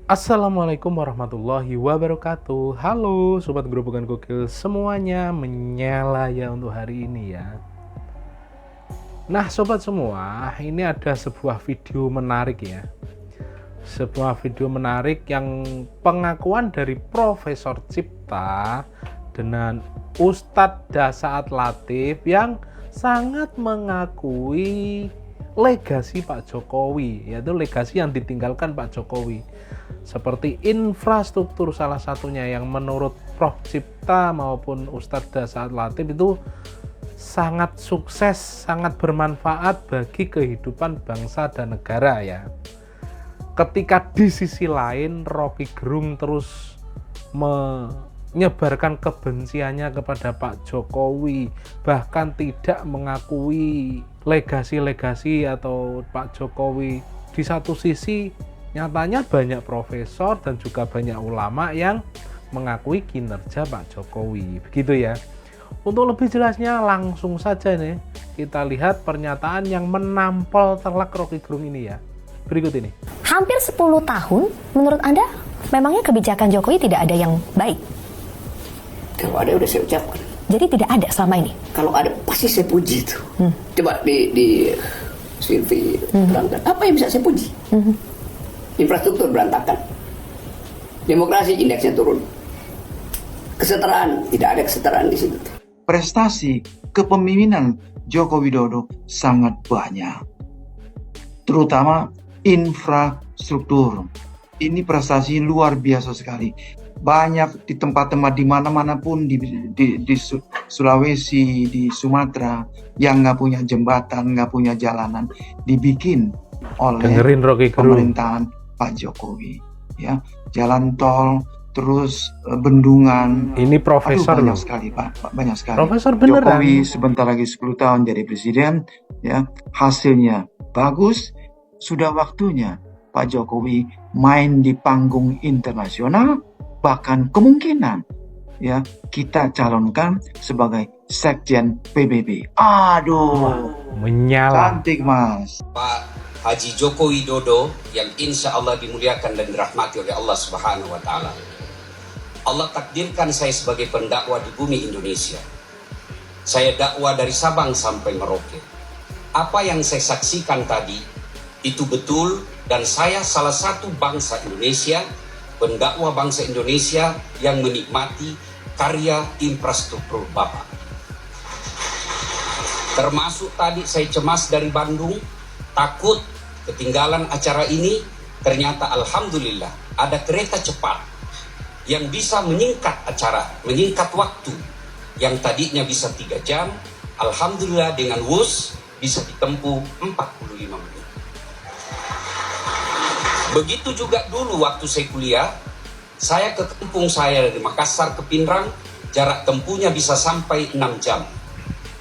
Assalamualaikum warahmatullahi wabarakatuh. Halo Sobat Gerobokan Gokil semuanya, menyala ya untuk hari ini ya. Nah Sobat semua, ini ada sebuah video menarik ya. Sebuah video menarik yang pengakuan dari Profesor Cipta dengan Ustadz Dasaat Latif yang sangat mengakui legasi Pak Jokowi, yaitu legasi yang ditinggalkan Pak Jokowi, seperti infrastruktur salah satunya yang menurut Prof Cipta maupun Ustadz Dasaat Latif itu sangat sukses, sangat bermanfaat bagi kehidupan bangsa dan negara ya. Ketika di sisi lain Rocky Gerung terus menyebarkan kebenciannya kepada Pak Jokowi, bahkan tidak mengakui legasi-legasi atau Pak Jokowi. Di satu sisi nyatanya banyak profesor dan juga banyak ulama yang mengakui kinerja Pak Jokowi, begitu ya. Untuk lebih jelasnya langsung saja nih kita lihat pernyataan yang menampol telak Rocky Gerung ini ya. Berikut ini. Hampir 10 tahun, menurut Anda, memangnya kebijakan Jokowi tidak ada yang baik? Kalau ada udah saya ucapkan. Jadi tidak ada selama ini? Kalau ada pasti saya puji itu. Coba di Silvi terangkan. Apa yang bisa saya puji? Infrastruktur berantakan. Demokrasi indeksnya turun. Kesetaraan, tidak ada kesetaraan di situ. Prestasi kepemimpinan Joko Widodo sangat banyak. Terutama infrastruktur. Ini prestasi luar biasa sekali. Banyak di tempat-tempat di mana-mana pun di Sulawesi, di Sumatera yang nggak punya jembatan, nggak punya jalanan, dibikin oleh pemerintahan Pak Jokowi. Ya, jalan tol, terus bendungan. Ini profesor banyak loh. Sekali Pak, banyak sekali. Profesor beneran. Jokowi sebentar lagi 10 tahun jadi presiden, ya hasilnya bagus. Sudah waktunya Pak Jokowi main di panggung internasional, bahkan kemungkinan ya kita calonkan sebagai Sekjen PBB. Aduh, menyala. cantik Mas. Pak Haji Joko Widodo yang insya Allah dimuliakan dan dirahmati oleh Allah Subhanahu wa Ta'ala. Allah takdirkan saya sebagai pendakwah di bumi Indonesia. Saya dakwah dari Sabang sampai Merauke. Apa yang saya saksikan tadi itu betul, dan saya salah satu bangsa Indonesia, pendakwah bangsa Indonesia yang menikmati karya infrastruktur Bapak. Termasuk tadi saya cemas dari Bandung, takut ketinggalan acara ini. Ternyata alhamdulillah ada kereta cepat yang bisa menyingkat acara, menyingkat waktu yang tadinya bisa 3 jam, alhamdulillah dengan WUS bisa ditempuh 45 menit. Begitu juga dulu waktu saya kuliah, saya ke kampung saya dari Makassar ke Pinrang, jarak tempuhnya bisa sampai 6 jam.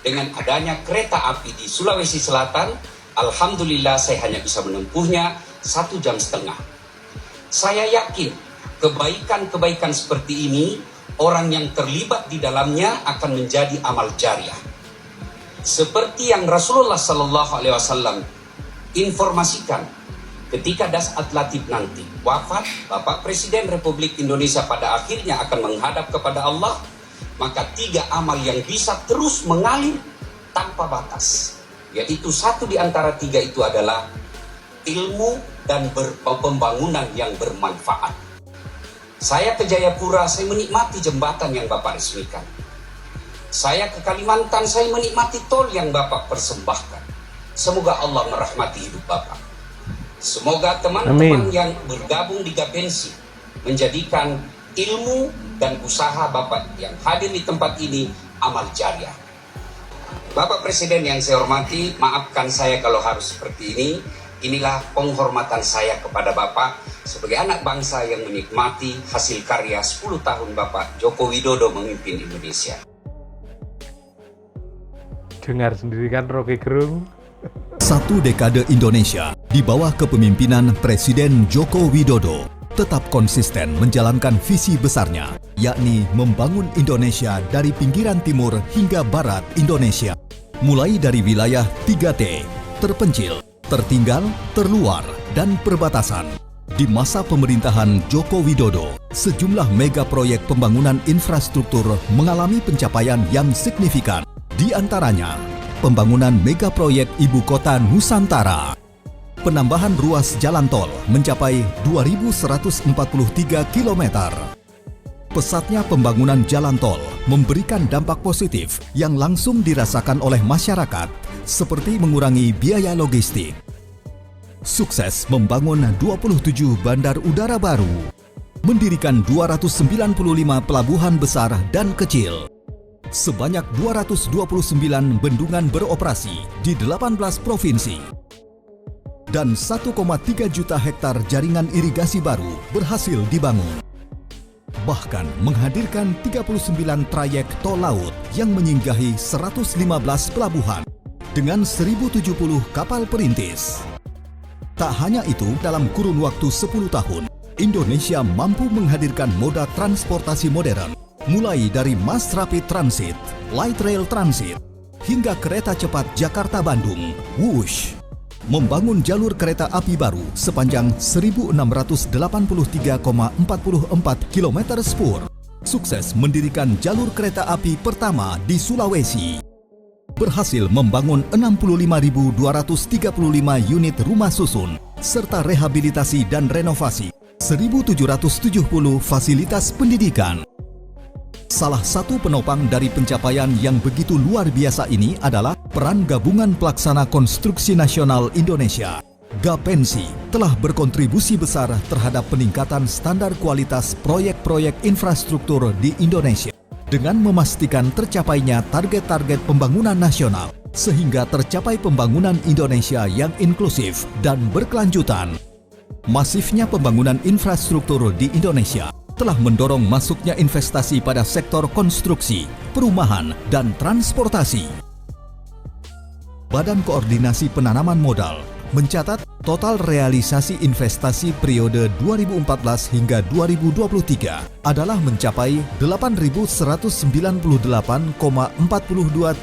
Dengan adanya kereta api di Sulawesi Selatan, alhamdulillah saya hanya bisa menempuhnya 1,5 jam. Saya yakin kebaikan-kebaikan seperti ini, orang yang terlibat di dalamnya akan menjadi amal jariah. Seperti yang Rasulullah SAW informasikan, ketika Dasaat Latif nanti wafat, Bapak Presiden Republik Indonesia pada akhirnya akan menghadap kepada Allah, maka 3 amal yang bisa terus mengalir tanpa batas, yaitu satu di antara 3 itu adalah ilmu dan pembangunan yang bermanfaat. Saya ke Jayapura, saya menikmati jembatan yang Bapak resmikan. Saya ke Kalimantan, saya menikmati tol yang Bapak persembahkan. Semoga Allah merahmati hidup Bapak. Semoga teman-teman yang bergabung di Gabensi menjadikan ilmu dan usaha Bapak yang hadir di tempat ini amal jariah. Bapak Presiden yang saya hormati, maafkan saya kalau harus seperti ini. Inilah penghormatan saya kepada Bapak sebagai anak bangsa yang menikmati hasil karya 10 tahun Bapak Joko Widodo memimpin Indonesia. Dengar sendiri kan Rocky Gerung. 1 dekade Indonesia di bawah kepemimpinan Presiden Joko Widodo tetap konsisten menjalankan visi besarnya, yakni membangun Indonesia dari pinggiran timur hingga barat Indonesia. Mulai dari wilayah 3T, terpencil, tertinggal, terluar, dan perbatasan. Di masa pemerintahan Joko Widodo, sejumlah mega proyek pembangunan infrastruktur mengalami pencapaian yang signifikan. Di antaranya, pembangunan mega proyek Ibu Kota Nusantara. Penambahan ruas jalan tol mencapai 2.143 km. Pesatnya pembangunan jalan tol memberikan dampak positif yang langsung dirasakan oleh masyarakat, seperti mengurangi biaya logistik. Sukses membangun 27 bandar udara baru, mendirikan 295 pelabuhan besar dan kecil, sebanyak 229 bendungan beroperasi di 18 provinsi, dan 1,3 juta hektar jaringan irigasi baru berhasil dibangun. Bahkan menghadirkan 39 trayek tol laut yang menyinggahi 115 pelabuhan dengan 1.070 kapal perintis. Tak hanya itu, dalam kurun waktu 10 tahun, Indonesia mampu menghadirkan moda transportasi modern, mulai dari Mass Rapid Transit, Light Rail Transit, hingga kereta cepat Jakarta-Bandung, Wush. Membangun jalur kereta api baru sepanjang 1.683,44 km spur. Sukses mendirikan jalur kereta api pertama di Sulawesi. Berhasil membangun 65.235 unit rumah susun, serta rehabilitasi dan renovasi 1.770 fasilitas pendidikan. Salah satu penopang dari pencapaian yang begitu luar biasa ini adalah peran Gabungan Pelaksana Konstruksi Nasional Indonesia, Gapensi, telah berkontribusi besar terhadap peningkatan standar kualitas proyek-proyek infrastruktur di Indonesia, dengan memastikan tercapainya target-target pembangunan nasional, sehingga tercapai pembangunan Indonesia yang inklusif dan berkelanjutan. Masifnya pembangunan infrastruktur di Indonesia telah mendorong masuknya investasi pada sektor konstruksi, perumahan, dan transportasi. Badan Koordinasi Penanaman Modal mencatat total realisasi investasi periode 2014 hingga 2023 adalah mencapai 8.198,42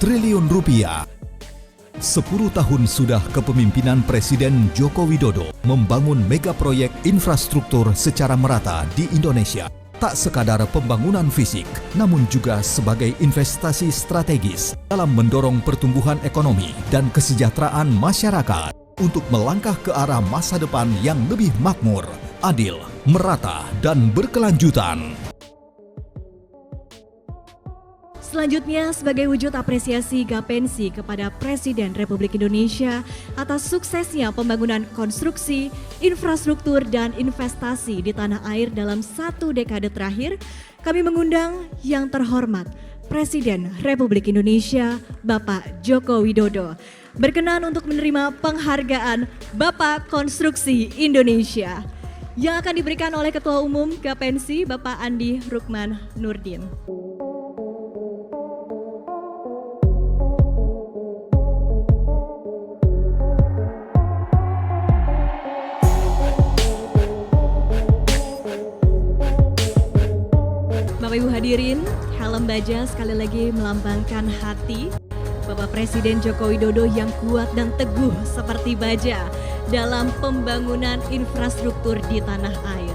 triliun rupiah. 10 tahun sudah kepemimpinan Presiden Joko Widodo membangun mega proyek infrastruktur secara merata di Indonesia. Tak sekadar pembangunan fisik, namun juga sebagai investasi strategis dalam mendorong pertumbuhan ekonomi dan kesejahteraan masyarakat untuk melangkah ke arah masa depan yang lebih makmur, adil, merata, dan berkelanjutan. Selanjutnya, sebagai wujud apresiasi Gapensi kepada Presiden Republik Indonesia atas suksesnya pembangunan konstruksi, infrastruktur, dan investasi di tanah air dalam 1 dekade terakhir, kami mengundang yang terhormat Presiden Republik Indonesia, Bapak Joko Widodo, berkenan untuk menerima penghargaan Bapak Konstruksi Indonesia yang akan diberikan oleh Ketua Umum Gapensi, Bapak Andi Rukman Nurdin. Bapak Ibu hadirin, helm baja sekali lagi melambangkan hati Bapak Presiden Joko Widodo yang kuat dan teguh seperti baja dalam pembangunan infrastruktur di tanah air.